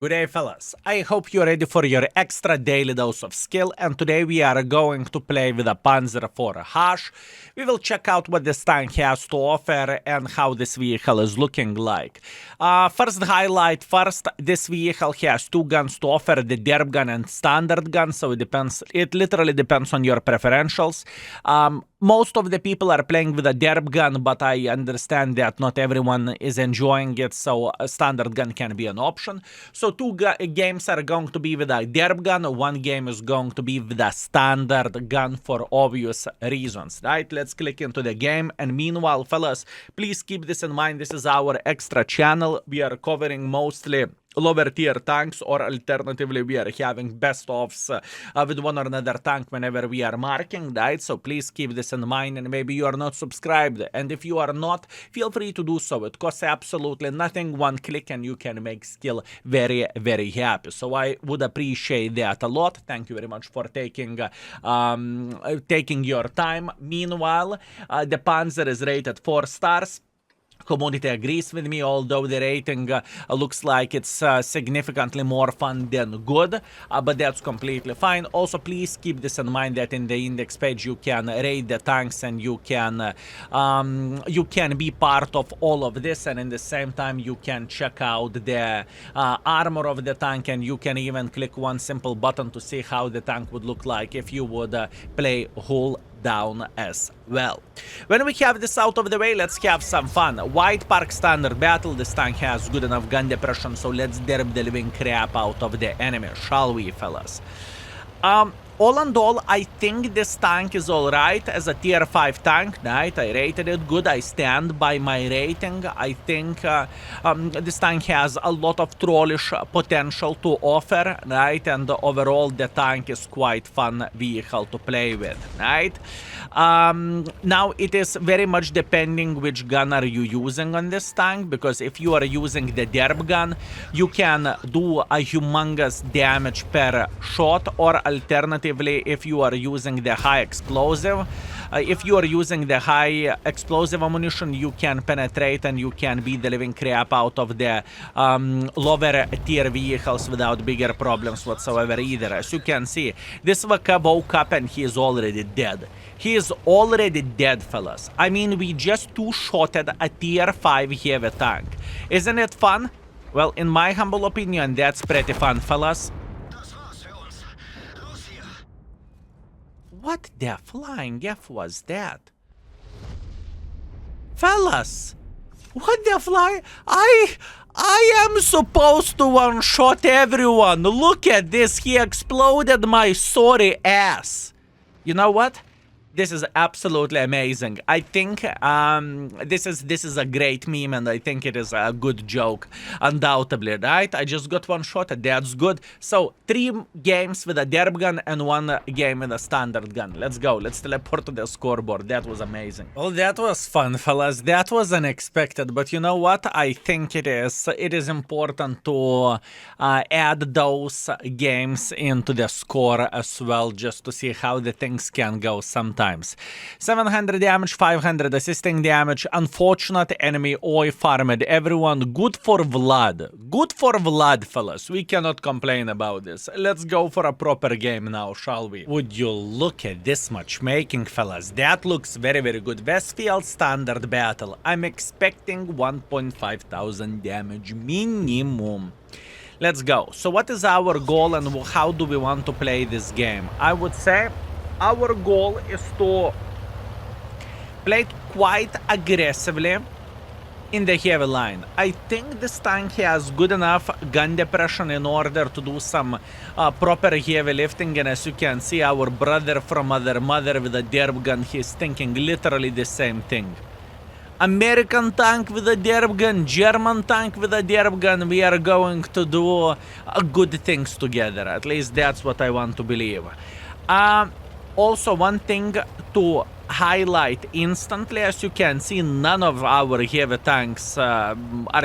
Good day, fellas. I hope you're ready for your extra daily dose of skill, and today we are going to play with a Panzer IV Hash. We will check out what this tank has to offer and how this vehicle is looking like. First highlight first, this vehicle has two guns to offer, the Derp gun and standard gun, so it literally depends on your preferentials. Most of the people are playing with a Derp gun, but I understand that not everyone is enjoying it, so a standard gun can be an option. So two games are going to be with a Derp gun, one game is going to be with a standard gun for obvious reasons, right? Let's click into the game, and meanwhile, fellas, please keep this in mind, this is our extra channel. We are covering mostly lower tier tanks, or alternatively we are having best offs with one or another tank whenever we are marking, right? So please keep this in mind, and maybe you are not subscribed, and if you are not, feel free to do so. It costs absolutely nothing, one click and you can make skill very happy, so I would appreciate that a lot. Thank you very much for taking your time. Meanwhile, the Panzer is rated 4 stars. Community agrees with me, although the rating looks like it's significantly more fun than good, but that's completely fine. Also, please keep this in mind that in the index page you can rate the tanks, and you can be part of all of this, and in the same time you can check out the armor of the tank, and you can even click one simple button to see how the tank would look like if you would play hull down as well. When we have this out of the way, let's have some fun. Widepark standard battle. This tank has good enough gun depression, so let's derp the living crap out of the enemy, shall we, fellas? All in all, I think this tank is alright as a tier 5 tank, right? I rated it good, I stand by my rating. I think this tank has a lot of trollish potential to offer, right? And overall, the tank is quite fun vehicle to play with, right? Now, it is very much depending which gun are you using on this tank, because if you are using the Derp gun, you can do a humongous damage per shot, or alternatively, if you are using the high explosive, ammunition, you can penetrate and you can beat the living crap out of the lower tier vehicles without bigger problems whatsoever either. As you can see, this Vaka woke up and he is already dead. He is already dead, fellas. I mean, we just two-shotted a tier 5 heavy tank. Isn't it fun? Well, in my humble opinion, that's pretty fun, fellas. What the flying F was that? Fellas! What the flying... I am supposed to one-shot everyone! Look at this! He exploded my sorry ass! You know what? This is absolutely amazing. I think this is a great meme, and I think it is a good joke, undoubtedly, right? I just got one shot, that's good. So 3 games with a Derp gun and 1 game with a standard gun. Let's go. Let's teleport to the scoreboard. That was amazing. Well, that was fun, fellas. That was unexpected, but you know what? I think it is important to add those games into the score as well, just to see how the things can go sometimes. 700 damage, 500 assisting damage. Unfortunate enemy oi farmed everyone. Good for Vlad. Good for Vlad, fellas. We cannot complain about this. Let's go for a proper game now, shall we? Would you look at this matchmaking, fellas? That looks very good. Westfield standard battle. I'm expecting 1,500 damage minimum. Let's go. So what is our goal and how do we want to play this game? I would say our goal is to play quite aggressively in the heavy line. I think this tank has good enough gun depression in order to do some proper heavy lifting, and as you can see, our brother from other mother with a Derp gun, he's thinking literally the same thing. American tank with a Derp gun, German tank with a Derp gun, we are going to do good things together. At least that's what I want to believe. Also, one thing to highlight instantly, as you can see, none of our heavy tanks are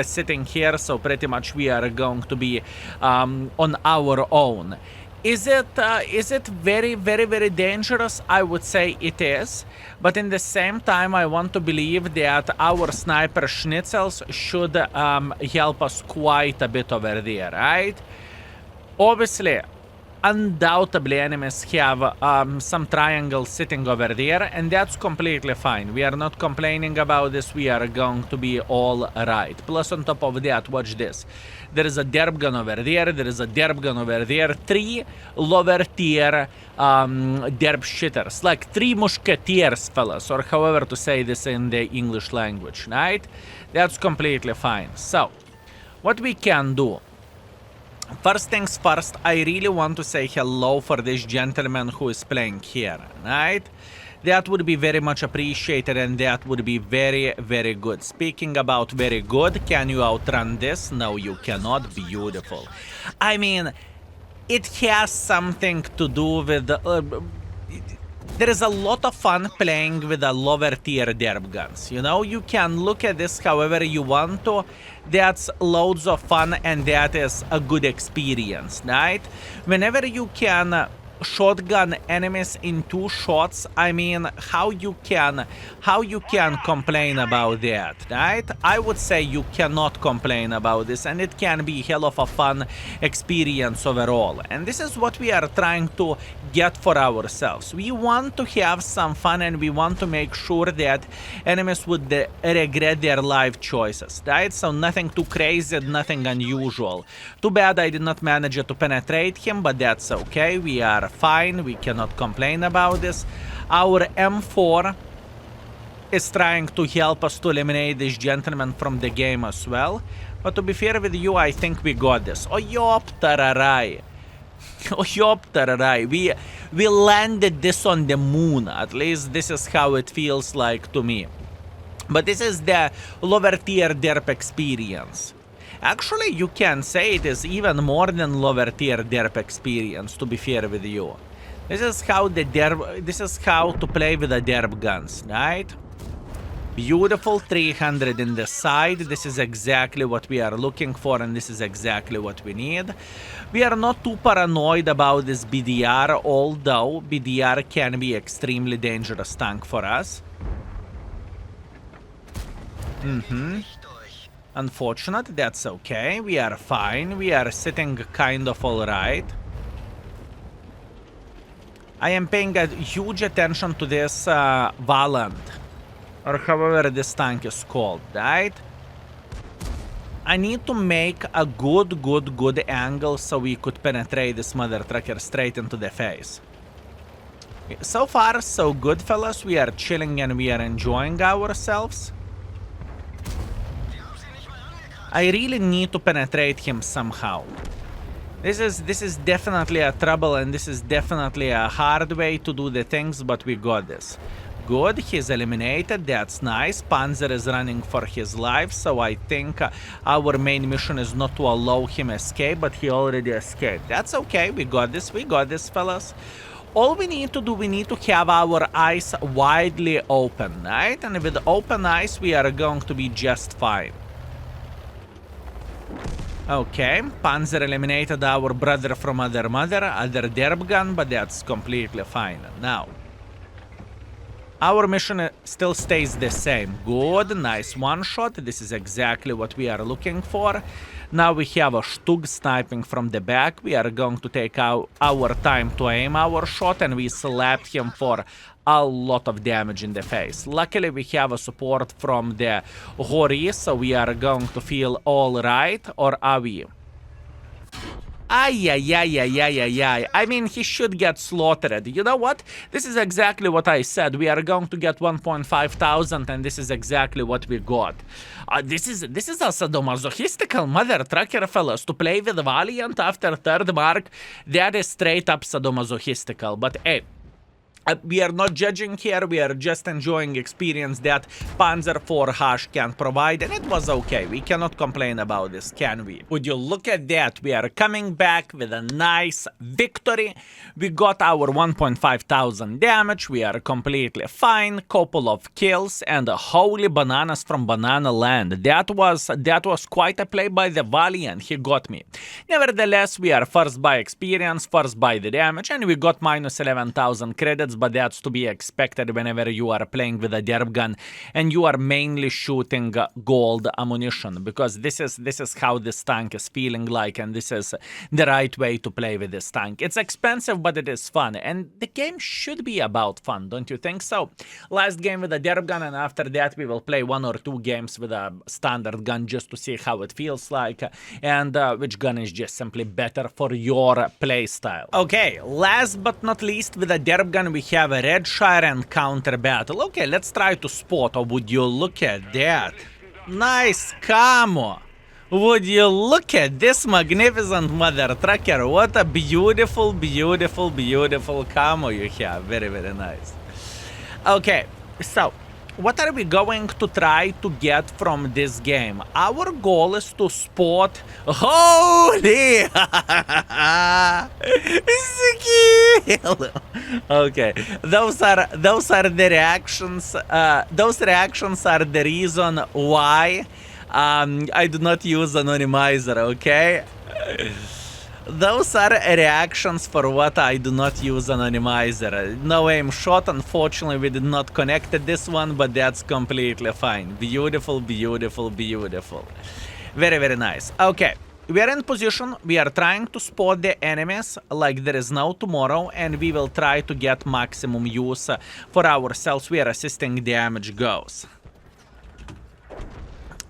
sitting here, so pretty much we are going to be on our own. Is it very, very, very dangerous? I would say it is. But in the same time, I want to believe that our sniper schnitzels should help us quite a bit over there, right? Obviously, undoubtedly enemies have some triangles sitting over there, and that's completely fine. We are not complaining about this. We are going to be all right. Plus, on top of that, watch this. There is a derp gun over there. There is a derp gun over there. 3 lower tier derp shitters. Like 3 musketeers, fellas, or however to say this in the English language, right? That's completely fine. So, what we can do. First things first, I really want to say hello for this gentleman who is playing here, right? That would be very much appreciated, and that would be very, very good. Speaking about very good, can you outrun this? No, you cannot. Beautiful. I mean, it has something to do with... there is a lot of fun playing with the lower tier derp guns. You know, you can look at this however you want to. That's loads of fun, and that is a good experience, right? Whenever you can shotgun enemies in 2 shots, I mean, how you can complain about that, right? I would say you cannot complain about this, and it can be hell of a fun experience overall. And this is what we are trying to get for ourselves. We want to have some fun, and we want to make sure that enemies would regret their life choices, right? So nothing too crazy, nothing unusual. Too bad I did not manage to penetrate him, but that's okay. We are fine. We cannot complain about this. Our M4 is trying to help us to eliminate this gentleman from the game as well. But to be fair with you, I think we got this. Oh, yop, tararai. Oh, yop, tararai. We landed this on the moon. At least this is how it feels like to me. But this is the lower tier derp experience. Actually, you can say it is even more than lower tier derp experience, to be fair with you. This is how to play with the derp guns, right? Beautiful 300 in the side. This is exactly what we are looking for, and this is exactly what we need. We are not too paranoid about this BDR, although BDR can be extremely dangerous tank for us. Unfortunate, that's okay. We are fine. We are sitting kind of alright. I am paying a huge attention to this Valant, or however this tank is called, right? I need to make a good angle so we could penetrate this mother trucker straight into the face. So far, so good, fellas. We are chilling and we are enjoying ourselves. I really need to penetrate him somehow. This is definitely a trouble, and this is definitely a hard way to do the things, but we got this. Good, he's eliminated, that's nice. Panzer is running for his life, so I think our main mission is not to allow him escape, but he already escaped. That's okay, we got this, fellas. All we need to do, we need to have our eyes widely open, right? And with open eyes, we are going to be just fine. Okay, Panzer eliminated our brother from other derp gun, but that's completely fine. Now, our mission still stays the same. Good, nice one shot. This is exactly what we are looking for. Now we have a Stug sniping from the back. We are going to take our time to aim our shot, and we slapped him for a lot of damage in the face. Luckily, we have a support from the Hori, so we are going to feel all right, or are we? Ay. I mean, he should get slaughtered. You know what? This is exactly what I said. We are going to get 1,500, and this is exactly what we got. This is a sadomasochistical mother trucker, fellas. To play with Valiant after third mark, that is straight up sadomasochistical. But hey, We are not judging here, we are just enjoying experience that Panzer IV Hash can provide, and it was okay. We cannot complain about this, can we? Would you look at that? We are coming back with a nice victory. We got our 1,500 damage, we are completely fine, couple of kills, and holy bananas from Banana Land. That was quite a play by the Valiant, he got me. Nevertheless, we are first by experience, first by the damage, and we got minus 11,000 credits, but that's to be expected whenever you are playing with a derp gun and you are mainly shooting gold ammunition, because this is how this tank is feeling like, and this is the right way to play with this tank. It's expensive, but it is fun, and the game should be about fun, don't you think so? Last game with a derp gun, and after that we will play 1 or 2 games with a standard gun just to see how it feels like, and which gun is just simply better for your playstyle. Okay, last but not least, with a derp gun we have a Redshire and counter battle. Okay, let's try to spot. Oh, would you look at that? Nice camo. Would you look at this magnificent mother trucker? What a beautiful, beautiful, beautiful camo you have. Very, very nice. Okay, so what are we going to try to get from this game? Our goal is to spot... Holy! Skill! Okay, those are the reactions. Those reactions are the reason why I do not use anonymizer, okay? Those are reactions for what I do not use anonymizer. No aim shot, unfortunately we did not connect this one, but that's completely fine. Beautiful, beautiful, beautiful. Very, very nice. Okay, we are in position, we are trying to spot the enemies like there is no tomorrow, and we will try to get maximum use for ourselves where assisting damage goes.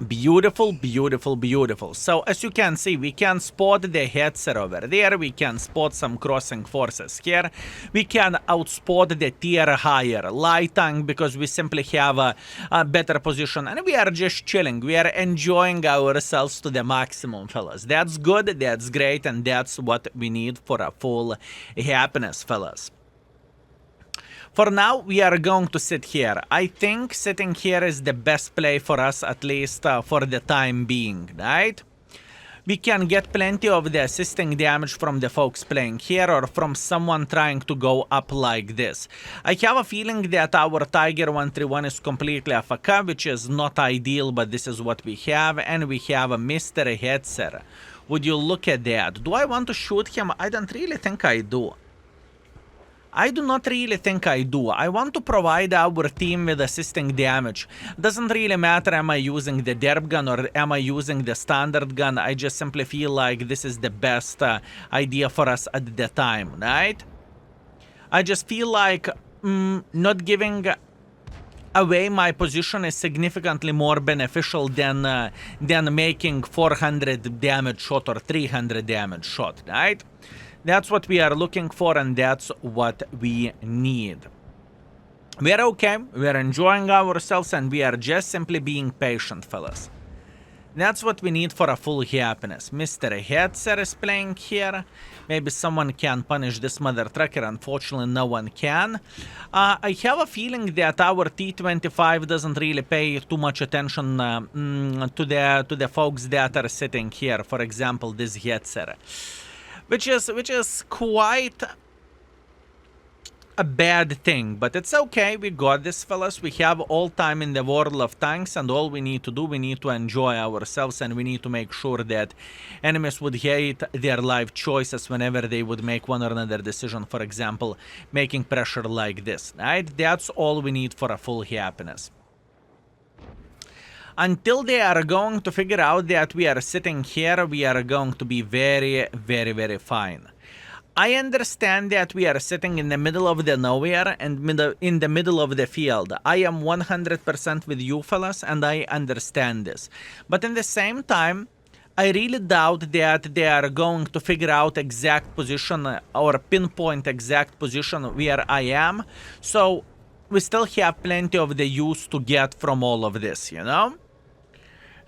Beautiful, beautiful, beautiful. So as you can see, we can spot the Hetzer over there, we can spot some crossing forces here, we can outspot the tier higher light tank because we simply have a better position, and we are just chilling, we are enjoying ourselves to the maximum, fellas. That's good, that's great, and that's what we need for a full happiness, fellas. For now, we are going to sit here. I think sitting here is the best play for us, at least for the time being, right? We can get plenty of the assisting damage from the folks playing here or from someone trying to go up like this. I have a feeling that our Tiger 131 is completely AFK, which is not ideal, but this is what we have, and we have a Mr. Hetzer. Would you look at that? Do I want to shoot him? I don't really think I do. I do not really think I do. I want to provide our team with assisting damage. Doesn't really matter am I using the derp gun or am I using the standard gun. I just simply feel like this is the best idea for us at the time, right? I just feel like not giving away my position is significantly more beneficial than making 400 damage shot or 300 damage shot, right? That's what we are looking for, and that's what we need. We are okay, we are enjoying ourselves, and we are just simply being patient, fellas. That's what we need for a full happiness. Mr. Hetzer is playing here. Maybe someone can punish this mother trucker. Unfortunately, no one can. I have a feeling that our T-25 doesn't really pay too much attention to the folks that are sitting here. For example, this Hetzer. Which is quite a bad thing, but it's okay, we got this, fellas. We have all time in the world of tanks, and all we need to do, we need to enjoy ourselves, and we need to make sure that enemies would hate their life choices whenever they would make one or another decision, for example, making pressure like this, right? That's all we need for a full happiness. Until they are going to figure out that we are sitting here, we are going to be very, very, very fine. I understand that we are sitting in the middle of the nowhere and in the middle of the field. I am 100% with you, fellas, and I understand this. But in the same time, I really doubt that they are going to figure out exact position or pinpoint exact position where I am. So we still have plenty of the use to get from all of this, you know?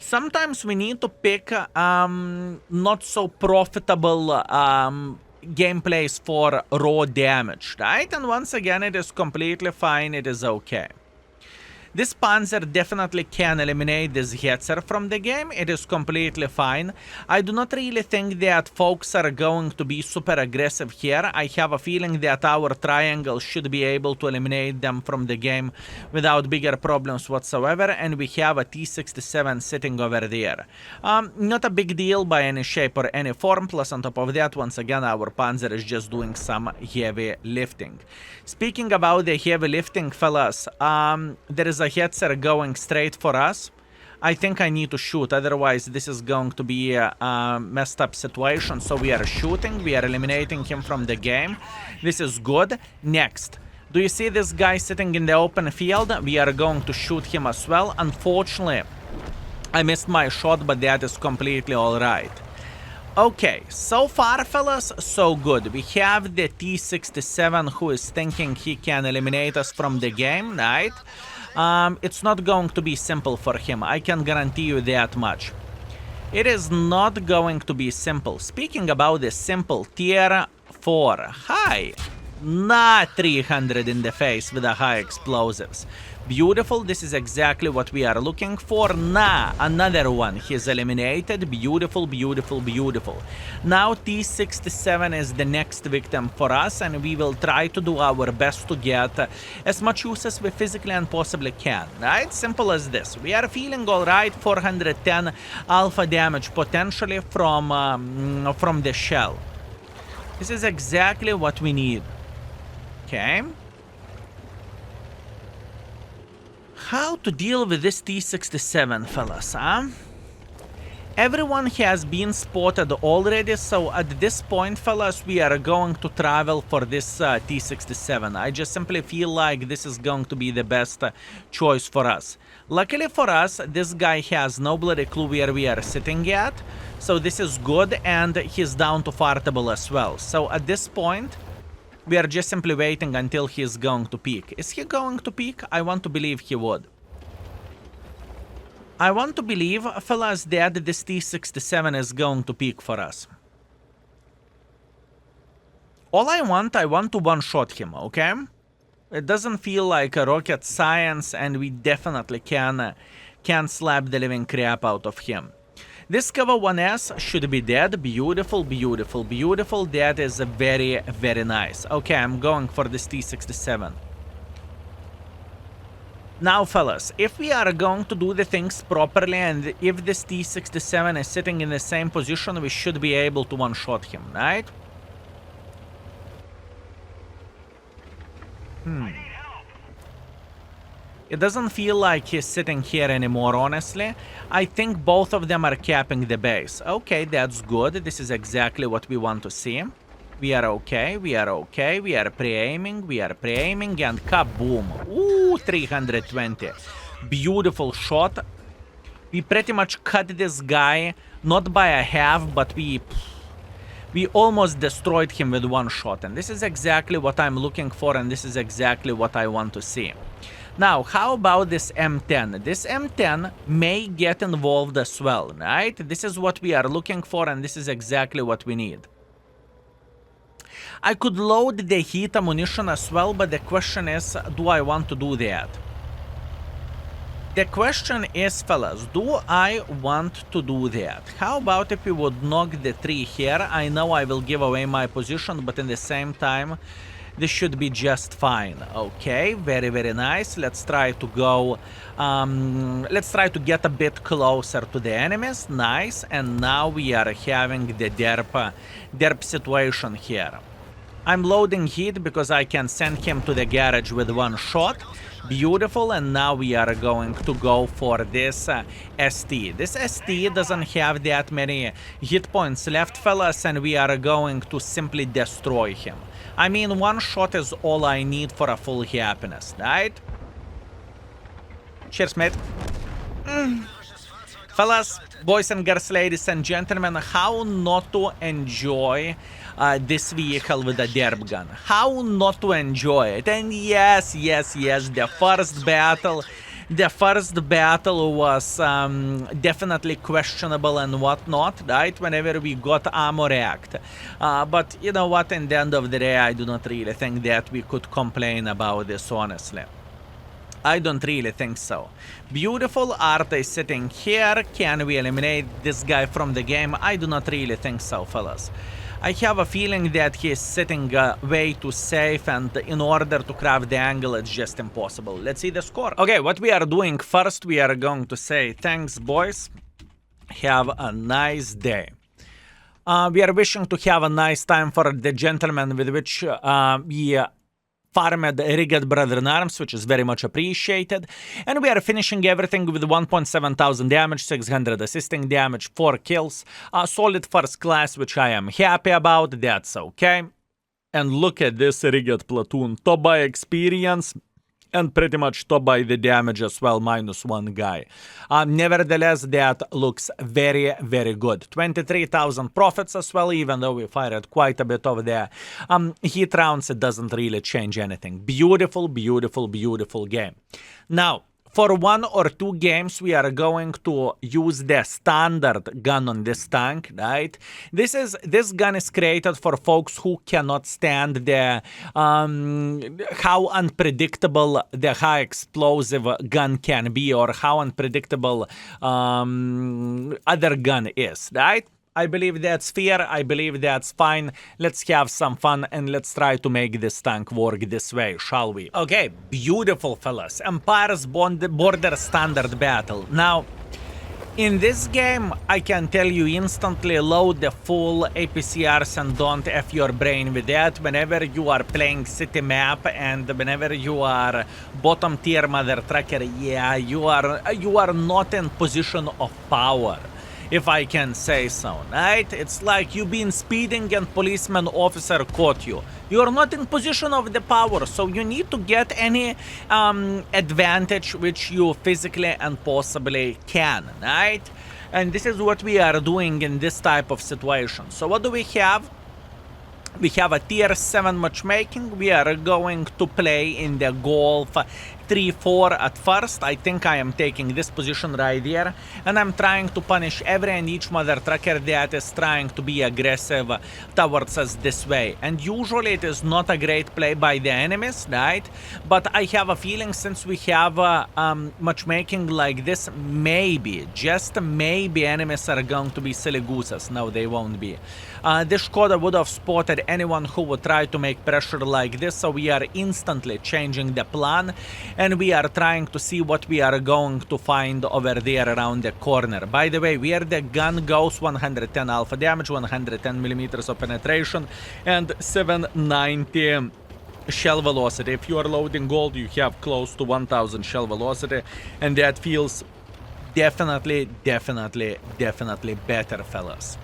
Sometimes we need to pick not so profitable gameplays for raw damage, right? And once again, it is completely fine, it is okay. This Panzer definitely can eliminate this Hetzer from the game, it is completely fine. I do not really think that folks are going to be super aggressive here. I have a feeling that our triangle should be able to eliminate them from the game without bigger problems whatsoever, and we have a T-67 sitting over there. Not a big deal by any shape or any form, plus on top of that, once again, our Panzer is just doing some heavy lifting. Speaking about the heavy lifting, fellas, there is a Hetzer going straight for us. I think I need to shoot, otherwise this is going to be a messed up situation. So we are shooting, we are eliminating him from the game. This is good. Next, do you see this guy sitting in the open field? We are going to shoot him as well. Unfortunately, I missed my shot, but that is completely alright. Okay, so far, fellas, so good. We have the T-67 who is thinking he can eliminate us from the game, right? It's not going to be simple for him, I can guarantee you that much. It is not going to be simple. Speaking about the simple, tier 4. Hi! Not 300 in the face with the high explosives. Beautiful, this is exactly what we are looking for. Nah, another one. He's eliminated. Beautiful, beautiful, beautiful. Now T-67 is the next victim for us, and we will try to do our best to get as much use as we physically and possibly can. Right? Simple as this. We are feeling alright. 410 alpha damage potentially from the shell. This is exactly what we need. Okay. How to deal with this T-67, fellas, huh? Everyone has been spotted already, so at this point, fellas, we are going to travel for this T-67. I just simply feel like this is going to be the best choice for us. Luckily for us, this guy has no bloody clue where we are sitting at, so this is good, and he's down to fartable as well. So at this point, we are just simply waiting until he's going to peek. Is he going to peek? I want to believe he would. I want to believe, fellas, that this T-67 is going to peek for us. All I want to one-shot him, okay? It doesn't feel like a rocket science, and we definitely can slap the living crap out of him. This cover 1S should be dead. Beautiful, beautiful, beautiful. That is very, very nice. Okay, I'm going for this T-67. Now, fellas, if we are going to do the things properly, and if this T-67 is sitting in the same position, we should be able to one-shot him, right? It doesn't feel like he's sitting here anymore, honestly. I think both of them are capping the base. Okay, that's good. This is exactly what we want to see. We are okay, we are okay. We are pre-aiming, and kaboom. Ooh, 320. Beautiful shot. We pretty much cut this guy, not by a half, but we almost destroyed him with one shot. And this is exactly what I'm looking for, and this is exactly what I want to see. Now, how about this M10? This M10 may get involved as well, right? This is what we are looking for, and this is exactly what we need. I could load the heat ammunition as well, but the question is, do I want to do that? The question is, fellas, do I want to do that? How about if we would knock the tree here? I know I will give away my position, but in the same time, this should be just fine. Okay, very, very nice. Let's try to go, let's try to get a bit closer to the enemies. Nice. And now we are having the derp situation here. I'm loading heat because I can send him to the garage with one shot. Beautiful. And now we are going to go for this ST. This ST doesn't have that many hit points left, fellas, and we are going to simply destroy him. I mean, one shot is all I need for a full happiness, right? Cheers, mate. Fellas, boys and girls, ladies and gentlemen, how not to enjoy this vehicle with a derp gun? How not to enjoy it? And yes, the first battle The first battle was definitely questionable and whatnot, right? Whenever we got ammo racked. But you know what? In the end of the day, I do not really think that we could complain about this, honestly. I don't really think so. Beautiful art is sitting here. Can we eliminate this guy from the game? I do not really think so, fellas. I have a feeling that he is sitting way too safe, and in order to craft the angle, it's just impossible. Let's see the score. Okay, what we are doing first, we are going to say thanks, boys. Have a nice day. We are wishing to have a nice time for the gentleman with which we farmed Rigged Brethren Arms, which is very much appreciated. And we are finishing everything with 1.7 thousand damage, 600 assisting damage, 4 kills. A solid first class, which I am happy about. That's okay. And look at this Rigged platoon. Top by experience. And pretty much top by the damage as well, -1 guy. Nevertheless, that looks very, very good. 23,000 profits as well, even though we fired quite a bit of the heat rounds, it doesn't really change anything. Beautiful, beautiful, beautiful game. Now, for 1 or 2 games, we are going to use the standard gun on this tank, right? This gun is created for folks who cannot stand the how unpredictable the high explosive gun can be, or how unpredictable other gun is, right? I believe that's fair. I believe that's fine. Let's have some fun and let's try to make this tank work this way, shall we? Okay, beautiful, fellas. Empire's Border Standard Battle. Now, in this game, I can tell you instantly load the full APCRs and don't F your brain with that. Whenever you are playing city map and whenever you are bottom tier mother trucker, yeah, you are not in position of power, if I can say so, right? It's like you've been speeding and policeman officer caught you. You're not in position of the power, so you need to get any advantage which you physically and possibly can, right? And this is what we are doing in this type of situation. So what do we have? We have a tier 7 matchmaking. We are going to play in the Golf 3-4 at first. I think I am taking this position right here, and I'm trying to punish every and each mother trucker that is trying to be aggressive towards us this way. And usually it is not a great play by the enemies, right? But I have a feeling since we have matchmaking like this, maybe, just maybe, enemies are going to be silly gooses. No, they won't be. This Skoda would have spotted anyone who would try to make pressure like this, so we are instantly changing the plan. And we are trying to see what we are going to find over there around the corner. By the way, where the gun goes, 110 alpha damage, 110 millimeters of penetration, and 790 shell velocity. If you are loading gold, you have close to 1000 shell velocity, and that feels definitely better, fellas.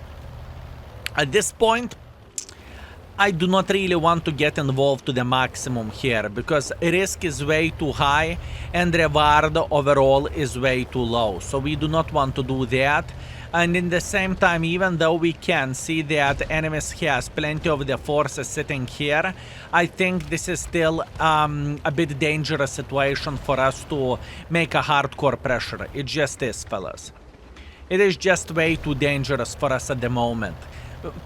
At this point, I do not really want to get involved to the maximum here, because risk is way too high and reward overall is way too low. So we do not want to do that. And in the same time, even though we can see that enemies has plenty of the forces sitting here, I think this is still a bit dangerous situation for us to make a hardcore pressure. It just is, fellas. It is just way too dangerous for us at the moment.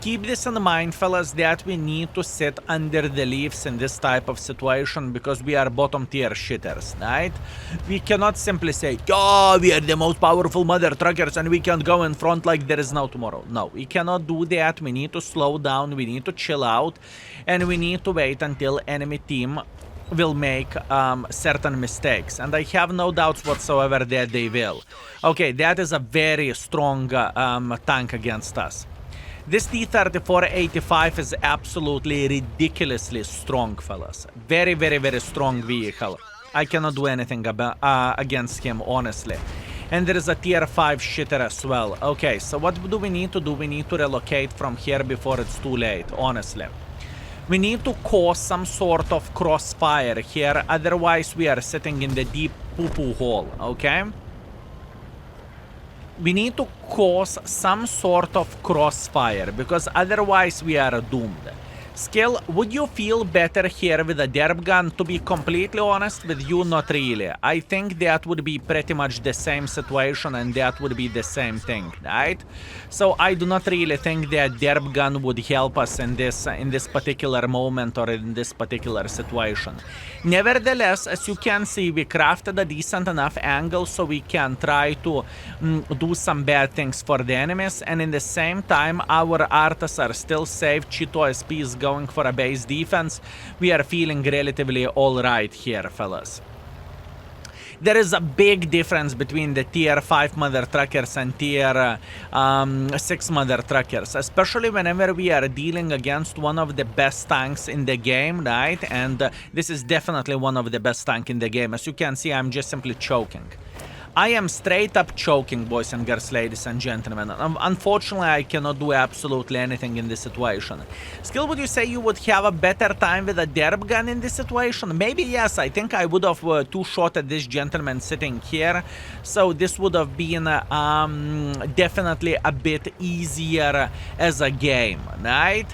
Keep this in mind, fellas, that we need to sit under the leaves in this type of situation, because we are bottom tier shitters, right? We cannot simply say, oh, we are the most powerful mother truckers and we can go in front like there is no tomorrow. No, we cannot do that. We need to slow down, we need to chill out, and we need to wait until enemy team will make certain mistakes. And I have no doubts whatsoever that they will. Okay, that is a very strong tank against us. This T-34-85 is absolutely ridiculously strong, fellas. Very strong vehicle. I cannot do anything against him, honestly. And there is a tier 5 shitter as well. Okay, so what do we need to do? We need to relocate from here before it's too late, honestly. We need to cause some sort of crossfire here, otherwise we are sitting in the deep poo-poo hole, okay? We need to cause some sort of crossfire, because otherwise we are doomed. Skill, would you feel better here with a derp gun? To be completely honest with you, not really. I think that would be pretty much the same situation and that would be the same thing, right? So I do not really think that derp gun would help us in this particular moment or in this particular situation. Nevertheless, as you can see, we crafted a decent enough angle so we can try to do some bad things for the enemies, and in the same time our artists are still safe. Cheeto SP is going for a base defense. We are feeling relatively alright here, fellas. There is a big difference between the tier 5 mother truckers and tier 6 mother truckers, especially whenever we are dealing against one of the best tanks in the game, right? And this is definitely one of the best tanks in the game. As you can see, I'm just simply choking. I am straight up choking, boys and girls, ladies and gentlemen. Unfortunately, I cannot do absolutely anything in this situation. Skill, would you say you would have a better time with a derp gun in this situation? Maybe yes. I think I would have two-shotted this gentleman sitting here. So this would have been definitely a bit easier as a game, right?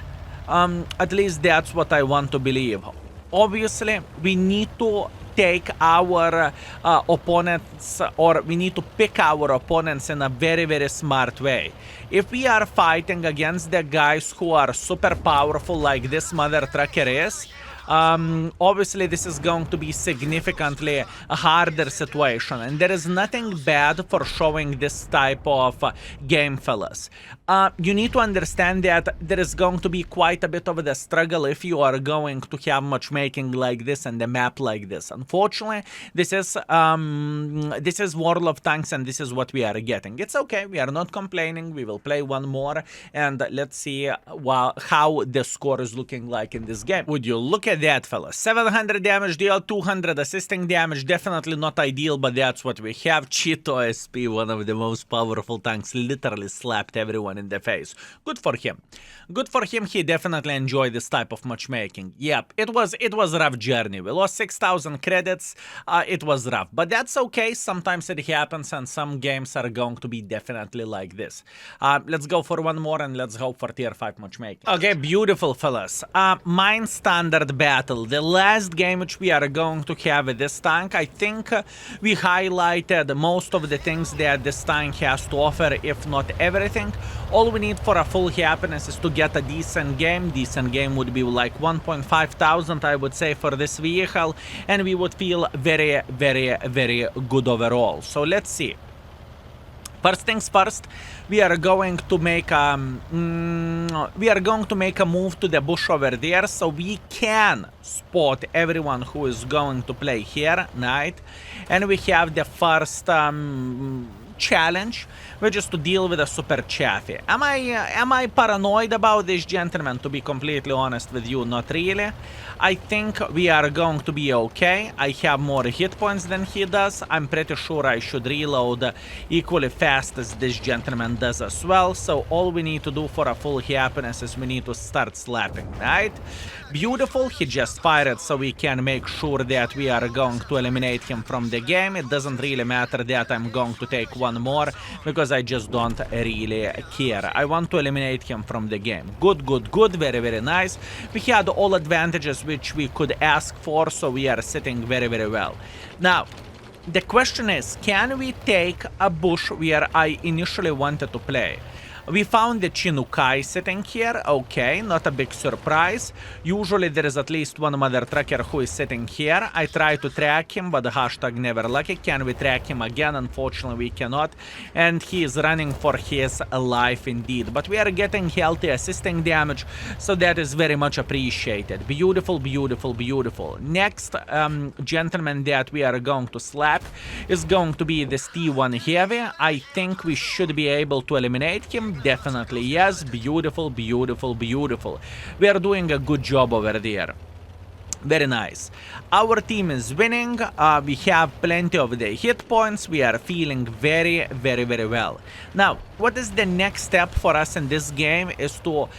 At least that's what I want to believe. Obviously, we need to take our opponents, or we need to pick our opponents in a very, very smart way. If we are fighting against the guys who are super powerful like this mother trucker is, obviously this is going to be significantly a harder situation, and there is nothing bad for showing this type of game, fellas. You need to understand that there is going to be quite a bit of the struggle if you are going to have matchmaking like this and a map like this. Unfortunately, this is World of Tanks, and this is what we are getting. It's okay, we are not complaining. We will play one more, and let's see how the score is looking like in this game. Would you look at that, fellas? 700 damage deal, 200 assisting damage. Definitely not ideal, but that's what we have. Cheeto SP, one of the most powerful tanks, literally slapped everyone in the face. Good for him. Good for him. He definitely enjoyed this type of matchmaking. Yep, it was a rough journey. We lost 6,000 credits. It was rough, but that's okay. Sometimes it happens, and some games are going to be definitely like this. Let's go for one more, and let's hope for tier 5 matchmaking. Okay, beautiful, fellas. Mine standard battle, the last game which we are going to have with this tank. I think we highlighted most of the things that this tank has to offer, if not everything. All we need for a full happiness is to get a decent game. Decent game would be like 1,500, I would say, for this vehicle, and we would feel very, very, very good overall. So let's see. First things first, we are going to make a move to the bush over there, so we can spot everyone who is going to play here, right? And we have the first challenge, which is to deal with a super chaffy. Am I paranoid about this gentleman? To be completely honest with you, not really. I think we are going to be okay. I have more hit points than he does. I'm pretty sure I should reload equally fast as this gentleman does as well. So all we need to do for a full happiness is we need to start slapping, right? Beautiful. He just fired, so we can make sure that we are going to eliminate him from the game. It doesn't really matter that I'm going to take one more, because I just don't really care. I want to eliminate him from the game. Good, good, good. Very, very nice. We had all advantages which we could ask for, so we are sitting very, very well. Now, the question is, can we take a bush where I initially wanted to play? We found the Chinukai sitting here. Okay, not a big surprise. Usually there is at least one mother tracker who is sitting here. I try to track him, but the hashtag never lucky. Can we track him again? Unfortunately, we cannot. And he is running for his life indeed. But we are getting healthy assisting damage, so that is very much appreciated. Beautiful, beautiful, beautiful. Next gentleman that we are going to slap is going to be this T1 Heavy. I think we should be able to eliminate him. Definitely, yes. Beautiful, beautiful, beautiful. We are doing a good job over there. Very nice. Our team is winning. We have plenty of the hit points. We are feeling very, very, very well. Now, what is the next step for us in this game is to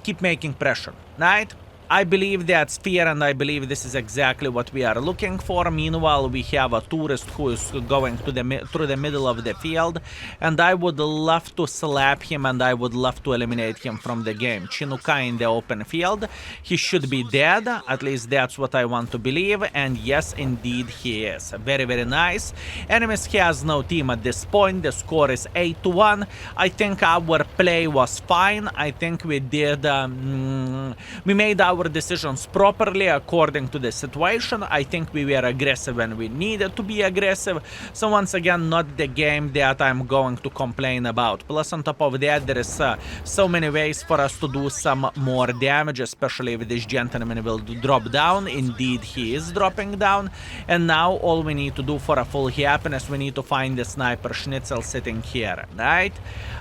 keep making pressure, right? I believe that's fair, and I believe this is exactly what we are looking for. Meanwhile, we have a tourist who is going through the middle of the field, and I would love to slap him, and I would love to eliminate him from the game. Chinukai in the open field. He should be dead. At least that's what I want to believe. And yes, indeed, he is. Very, very nice. Enemies has no team at this point. The score is 8-1. I think our play was fine. I think we did... we made our decisions properly according to the situation. I think we were aggressive when we needed to be aggressive. So once again, not the game that I'm going to complain about. Plus on top of that, there is so many ways for us to do some more damage, especially if this gentleman will drop down. Indeed, he is dropping down. And now all we need to do for a full happiness, we need to find the sniper schnitzel sitting here, right?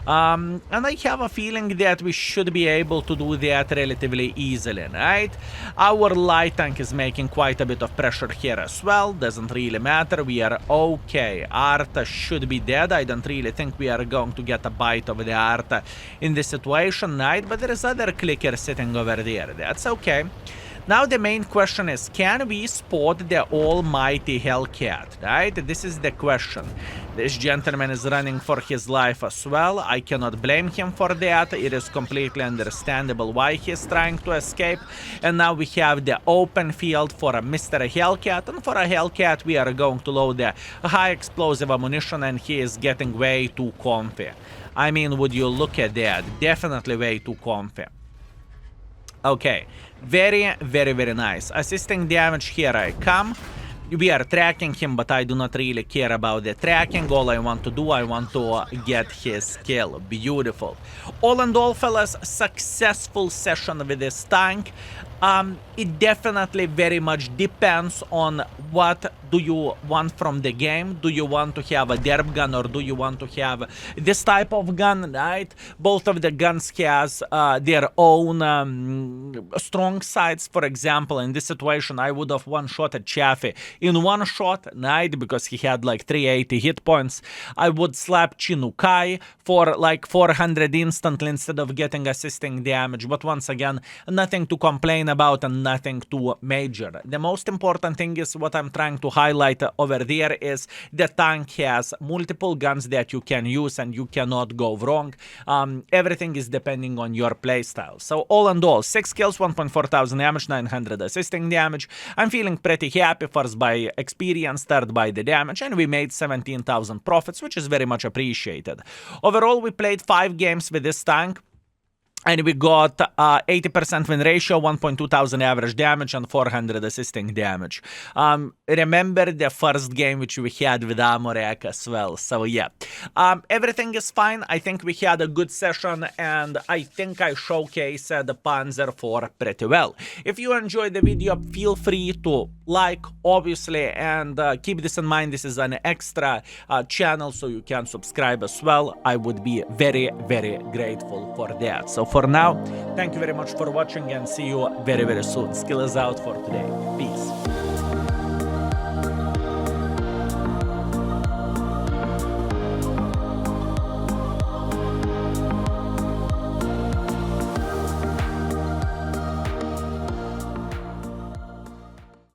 And I have a feeling that we should be able to do that relatively easily, right? Our light tank is making quite a bit of pressure here as well. Doesn't really matter. We are okay. Arta should be dead. I don't really think we are going to get a bite of the Arta in this situation, right? But there is other clicker sitting over there. That's okay. Now the main question is, can we spot the almighty Hellcat, right? This is the question. This gentleman is running for his life as well. I cannot blame him for that. It is completely understandable why he's trying to escape. And now we have the open field for a Mr. Hellcat. And for a Hellcat, we are going to load the high explosive ammunition, and he is getting way too comfy. I mean, would you look at that? Definitely way too comfy. Okay, very, very, very nice. Assisting damage, here I come. We are tracking him, but I do not really care about the tracking. All I want to do, I want to get his kill. Beautiful. All in all, fellas, successful session with this tank. It definitely very much depends on what do you want from the game. Do you want to have a derp gun, or do you want to have this type of gun, right? Both of the guns has their own strong sides. For example, in this situation, I would have one-shotted Chaffee in one shot, right? Because he had like 380 hit points. I would slap Chinukai for like 400 instantly instead of getting assisting damage. But once again, nothing to complain about and nothing too major. The most important thing is what I'm trying to highlight over there is the tank has multiple guns that you can use and you cannot go wrong. Everything is depending on your playstyle. So all in all, 6 kills, 1,400 damage, 900 assisting damage. I'm feeling pretty happy, first by experience, third by the damage, and we made 17,000 profits, which is very much appreciated. Overall, we played 5 games with this tank. And we got 80% win ratio, 1,200 average damage, and 400 assisting damage. Remember the first game which we had with Amorek as well. So yeah, everything is fine. I think we had a good session, and I think I showcased the Panzer IV pretty well. If you enjoyed the video, feel free to like, obviously, and keep this in mind. This is an extra channel, so you can subscribe as well. I would be very, very grateful for that. So for now, thank you very much for watching, and see you very, very soon. Skill is out for today. Peace.